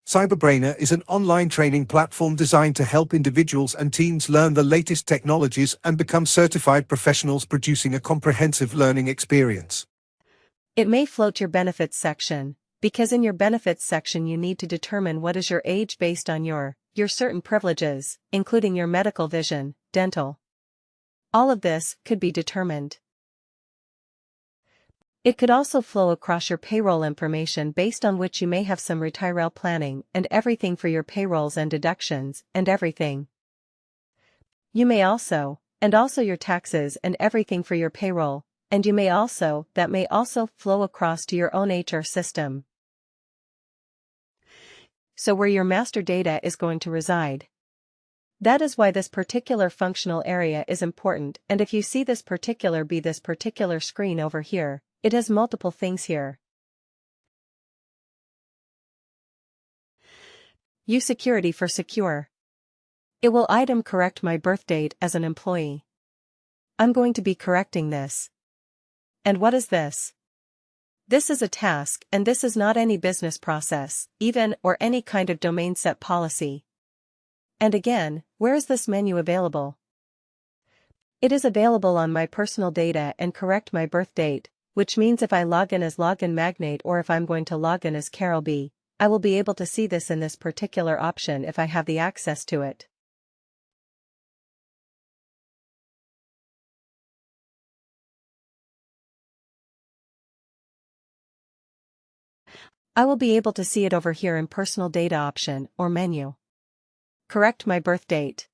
Cyberbrainer is an online training platform designed to help individuals and teams learn the latest technologies and become certified professionals, producing a comprehensive learning experience. It may float your benefits section, because in your benefits section you need to determine what is your age based on your certain privileges, including your medical, vision, dental. All of this could be determined. It could also flow across your payroll information, based on which you may have some retirement planning and everything for your payrolls and deductions and everything. You may also your taxes and everything for your payroll, and you may also, that may also flow across to your own HR system. So where your master data is going to reside. That is why this particular functional area is important, and if you see this particular screen over here, it has multiple things here. Use security for secure. It will item correct my birth date as an employee. I'm going to be correcting this. And what is this? This is a task, and this is not any business process, even, or any kind of domain set policy. And again, where is this menu available? It is available on my personal data and correct my birth date, which means if I log in as login magnate or if I'm going to log in as Carol B, I will be able to see this in this particular option if I have the access to it. I will be able to see it over here in personal data option or menu. Correct my birth date.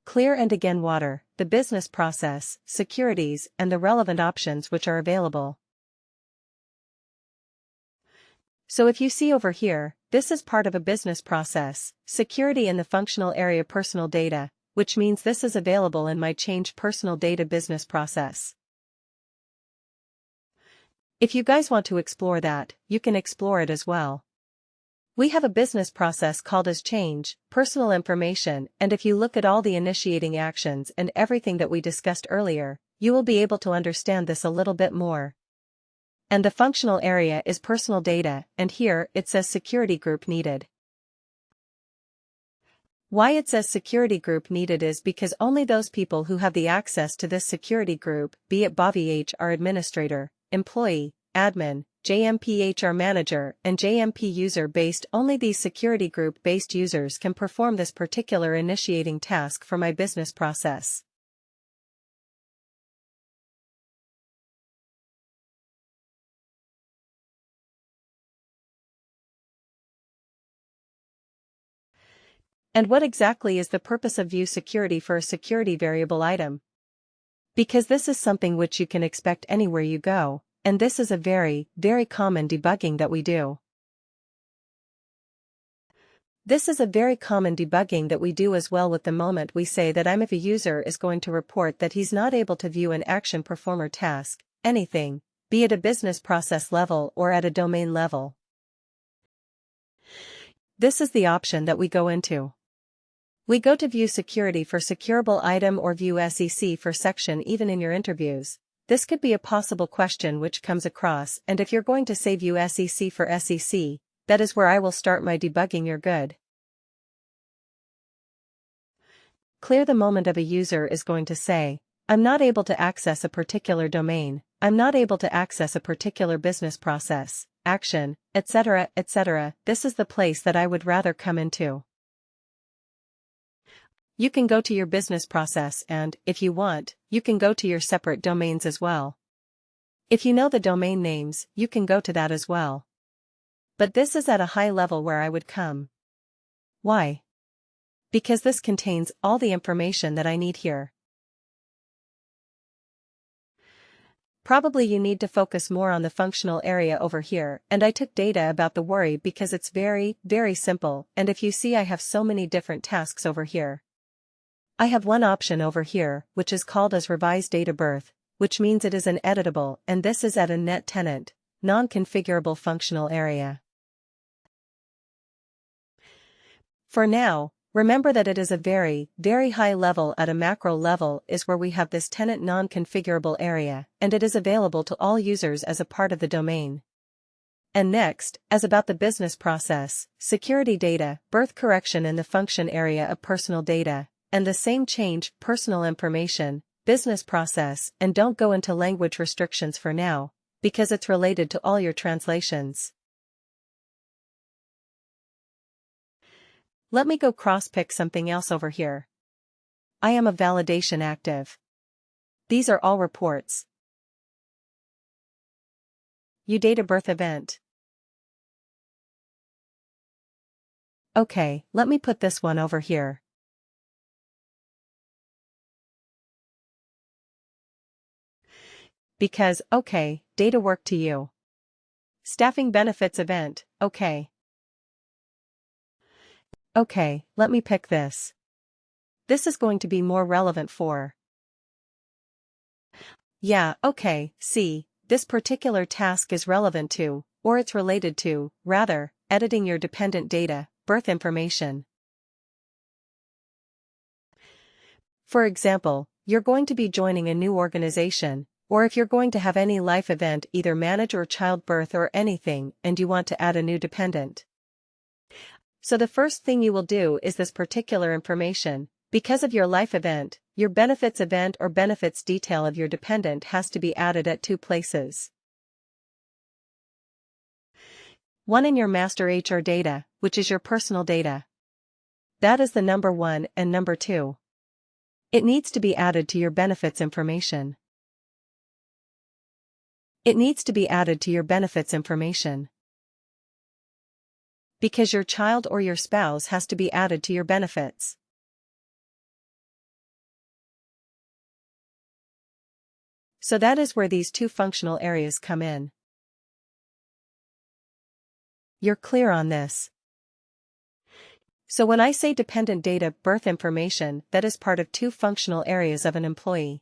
Clear and again water, the business process, securities, and the relevant options which are available. So if you see over here, this is part of a business process, security in the functional area personal data, which means this is available in my change personal data business process. If you guys want to explore that, you can explore it as well. We have a business process called as change, personal information, and if you look at all the initiating actions and everything that we discussed earlier, you will be able to understand this a little bit more. And the functional area is personal data, and here it says security group needed. Why it says security group needed is because only those people who have the access to this security group, be it voyage HR administrator, employee, admin, JMP HR manager, and JMP user based, only these security group based users can perform this particular initiating task for my business process. And what exactly is the purpose of view security for a security variable item? Because this is something which you can expect anywhere you go, and this is a very, very common debugging that we do. This is a very common debugging that we do as well with the moment we say that if a user is going to report that he's not able to view an action performer task, anything, be it a business process level or at a domain level. This is the option that we go into. We go to view security for secureable item or view SEC for section. Even in your interviews, this could be a possible question which comes across, and if you're going to say view SEC for SEC, that is where I will start my debugging. You're good. Clear the moment of a user is going to say, I'm not able to access a particular domain, I'm not able to access a particular business process, action, etc., etc. This is the place that I would rather come into. You can go to your business process and, if you want, you can go to your separate domains as well. If you know the domain names, you can go to that as well. But this is at a high level where I would come. Why? Because this contains all the information that I need here. Probably you need to focus more on the functional area over here, and I took data about the worry because it's very, very simple, and if you see I have so many different tasks over here. I have one option over here, which is called as revise date of birth, which means it is an editable, and this is at a net tenant, non-configurable functional area. For now, Remember that it is a very, very high level. At a macro level is where we have this tenant non-configurable area, and it is available to all users as a part of the domain. And next, as about the business process, security data, birth correction in the function area of personal data, and the same change, personal information, business process, and don't go into language restrictions for now, because it's related to all your translations. Let me go cross-pick something else over here. I am a validation active. These are all reports. You date a birth event. Okay, let me put this one over here. Because, okay, data work to you. Staffing benefits event, okay. Okay, let me pick this. This is going to be more relevant for. Yeah, okay, see, this particular task is relevant to, or it's related to, rather, editing your dependent data, birth information. For example, you're going to be joining a new organization, or if you're going to have any life event, either marriage or childbirth or anything, and you want to add a new dependent. So the first thing you will do is this particular information. Because of your life event, your benefits event or benefits detail of your dependent has to be added at two places. One in your master HR data, which is your personal data. That is the number one, and number two. It needs to be added to your benefits information. It needs to be added to your benefits information. Because your child or your spouse has to be added to your benefits. So that is where these two functional areas come in. You're clear on this? So when I say dependent data, birth information, that is part of two functional areas of an employee.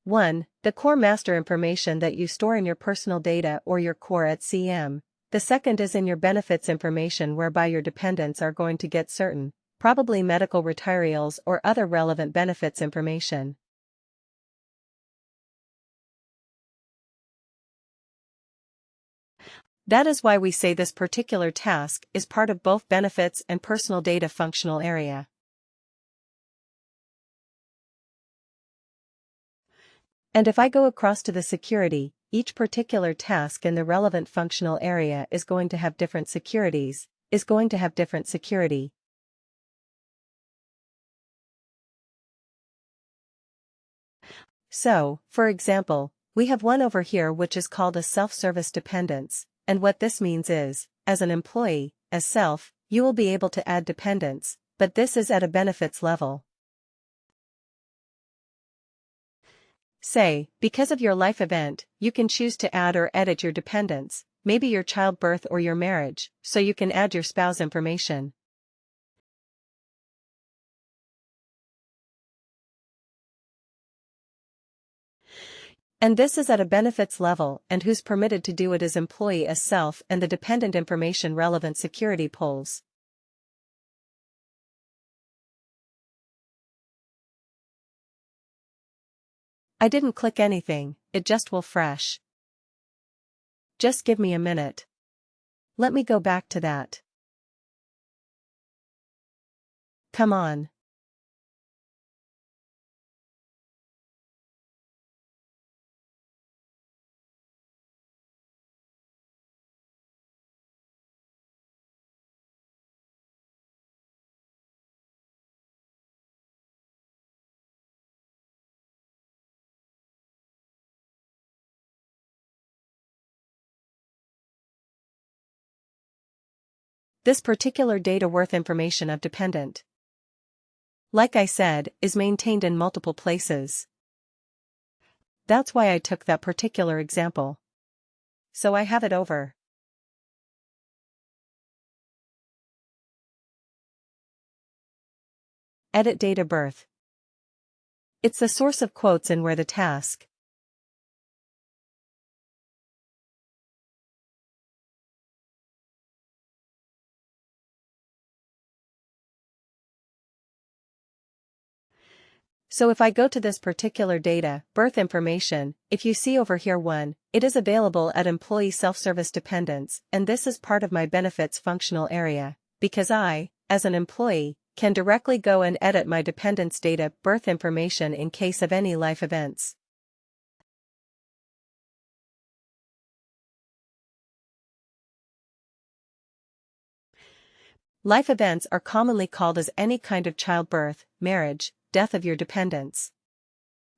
1. The core master information that you store in your personal data or your core at CM. The second is in your benefits information, whereby your dependents are going to get certain, probably medical retireals or other relevant benefits information. That is why we say this particular task is part of both benefits and personal data functional area. And if I go across to the security, each particular task in the relevant functional area is going to have different securities, is going to have different security. So, for example, we have one over here which is called a self-service dependence, and what this means is, as an employee, as self, you will be able to add dependents, but this is at a benefits level. Say, because of your life event, you can choose to add or edit your dependents, maybe your childbirth or your marriage, so you can add your spouse information. And this is at a benefits level, and who's permitted to do it is employee as self and the dependent information relevant security polls. I didn't click anything, it just will fresh. Just give me a minute. Let me go back to that. Come on. This particular data worth information of dependent, like I said, is maintained in multiple places. That's why I took that particular example. So I have it over. Edit date of birth. It's the source of quotes and where the task. So if I go to this particular data, birth information, if you see over here it is available at employee self-service dependents, and this is part of my benefits functional area, because I, as an employee, can directly go and edit my dependents' data birth information in case of any life events. Life events are commonly called as any kind of childbirth, marriage, death of your dependents.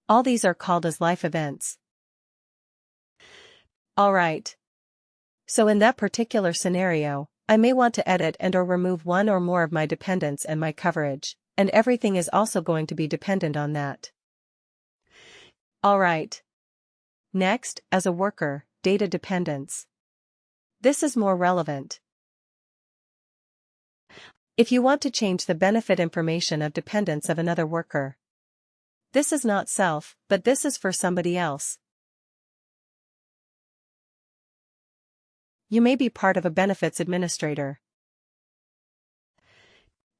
All these are called as life events. Alright. So in that particular scenario, I may want to edit and or remove one or more of my dependents and my coverage, and everything is also going to be dependent on that. Alright. Next, as a worker, data dependence. This is more relevant. If you want to change the benefit information of dependents of another worker. This is not self, but this is for somebody else. You may be part of a benefits administrator.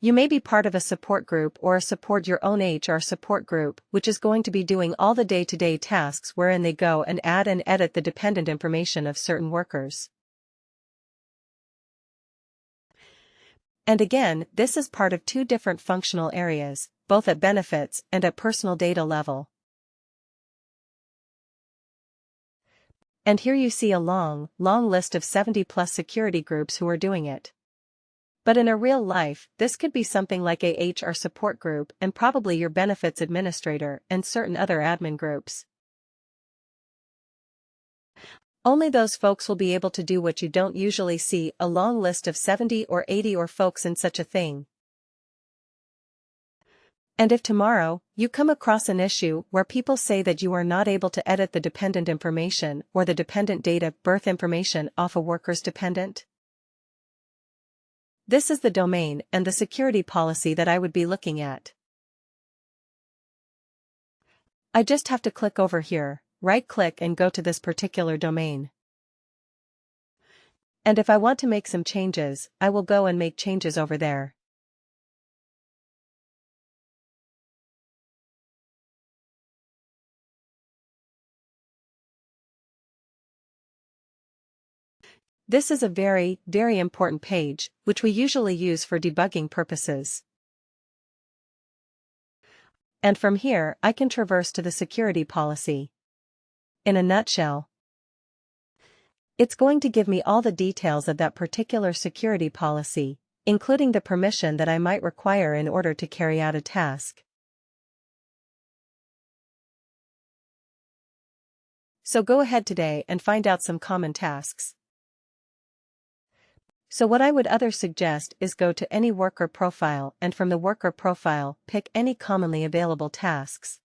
You may be part of a support group or support your own HR support group, which is going to be doing all the day-to-day tasks wherein they go and add and edit the dependent information of certain workers. And again, this is part of two different functional areas, both at benefits and at personal data level. And here you see a long list of 70+ security groups who are doing it. But in a real life, this could be something like a HR support group and probably your benefits administrator and certain other admin groups. Only those folks will be able to do what you don't usually see, a long list of 70 or 80 or folks in such a thing. And if tomorrow, you come across an issue where people say that you are not able to edit the dependent information or the dependent data birth information off a worker's dependent, this is the domain and the security policy that I would be looking at. I just have to click over here, right-click and go to this particular domain. And if I want to make some changes, I will go and make changes over there. This is a very important page, which we usually use for debugging purposes. And from here, I can traverse to the security policy. In a nutshell, it's going to give me all the details of that particular security policy, including the permission that I might require in order to carry out a task. So go ahead today and find out some common tasks. So what I would suggest is go to any worker profile and from the worker profile pick any commonly available tasks.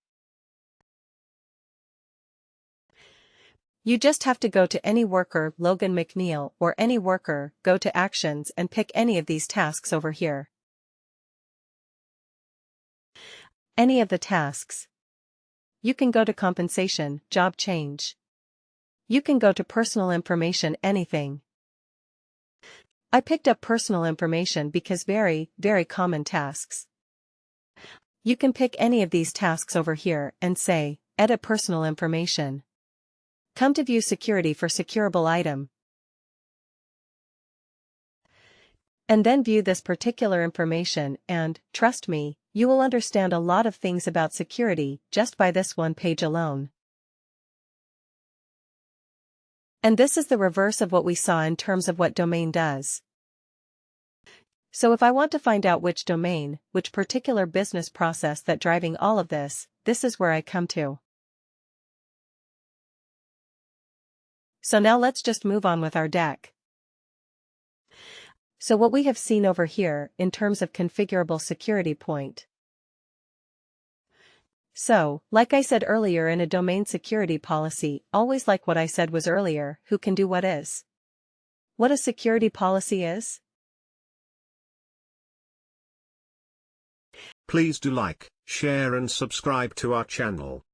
You just have to go to any worker Logan McNeil or any worker, go to actions and pick any of these tasks over here. Any of the tasks. You can go to compensation, job change. You can go to personal information, anything. I picked up personal information because very common tasks. You can pick any of these tasks over here and say, edit personal information. Come to view security for secureable item. And then view this particular information and, trust me, you will understand a lot of things about security just by this one page alone. And this is the reverse of what we saw in terms of what domain does. So if I want to find out which domain, which particular business process that driving all of this is where I come to. So now let's just move on with our deck. So what we have seen over here in terms of configurable security point. So, like I said earlier in a domain security policy, always like what I said was earlier, who can do what is. What a security policy is? Please do like, share and subscribe to our channel.